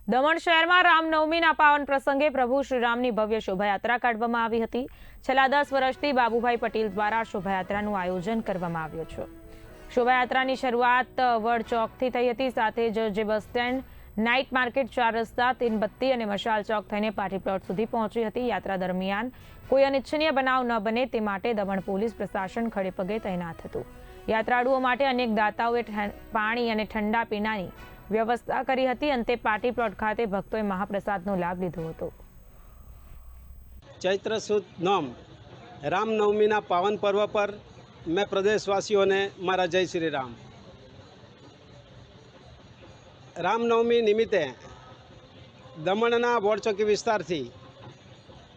દમણ શહેરમાં રામનવમીના પાવન પ્રસંગે પ્રભુ શ્રીરામની ભવ્ય શોભાયાત્રા કાઢવામાં આવી હતી। છેલ્લા 10 વર્ષથી બાબુભાઈ પટેલ દ્વારા શોભાયાત્રાનું આયોજન કરવામાં આવ્યું છે। શોભાયાત્રાની શરૂઆત વડ ચોકથી થઈ હતી। સાથે જ જે બસ સ્ટેન્ડ, નાઇટ માર્કેટ, 4 રસ્તા, તીનબત્તી અને મશાલ ચોક થઈને પાર્ટી પ્લોટ સુધી પહોંચી હતી। યાત્રા દરમિયાન કોઈ અનિચ્છનીય બનાવ ન બને તે માટે દમણ પોલીસ પ્રશાસન ખડેપગે તૈનાત હતું। યાત્રાળુઓ માટે અનેક દાતાઓએ પાણી અને ઠંડા પીણાની व्यवस्था करी हती। अंते पार्टी प्लॉट खाते भक्तों महाप्रसादनो लाभ लीधो हतो। चैत्र सुद नोम रामनवमीना पावन पर्व पर मैं प्रदेशवासियों ने मारा जय श्री राम। रामनवमी निमित्ते दमणना वोडचौकी विस्तारथी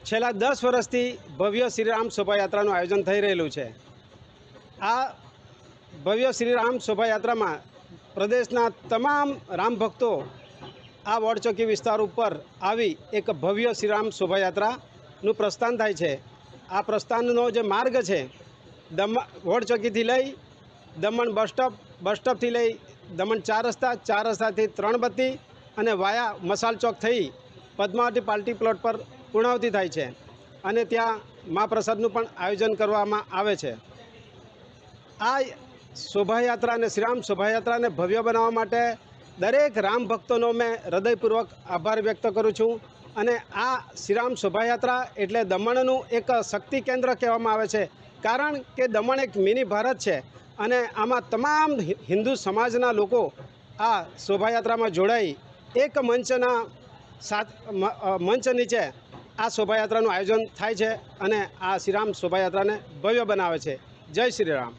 छेल्ला 10 वर्षथी भव्य श्रीराम शोभायात्रानुं आयोजन थई रहेलुं छे। आ भव्य श्रीराम शोभायात्रामां प्रदेशना तमाम राम भक्तों आ वोडचौकी विस्तार पर आवी एक भव्य श्रीराम शोभायात्राનું प्रस्थान थाय छे। आ प्रस्थाननो जे मार्ग छे वोडचौकी थी लई दमण बस स्टॉप थी लई दमण 4 रस्ता, 4 रस्ता थी त्रणबत्ती अने वाया मसाल चौक थई पद्मावती पार्टी प्लॉट पर पूर्णावती थाय छे अने त्यां महाप्रसादनुं पण आयोजन करवामां आवे छे। आ शोभायात्रा ने श्रीराम शोभायात्रा ने भव्य बनावा माटे दरेक राम भक्तों मैं हृदयपूर्वक आभार व्यक्त करूँ छूँ। अने आ श्रीराम शोभायात्रा एटले दमणनु एक शक्ति केन्द्र कहेवामां आवे छे, कारण के दमण एक मिनी भारत है अने आमां तमाम हिंदू समाजना लोको आ शोभायात्रा में जोड़ाई एक मंच नीचे आ शोभायात्रानुं आयोजन थाय छे अने आ श्रीराम शोभायात्रा ने भव्य बनावे छे। जय श्री राम।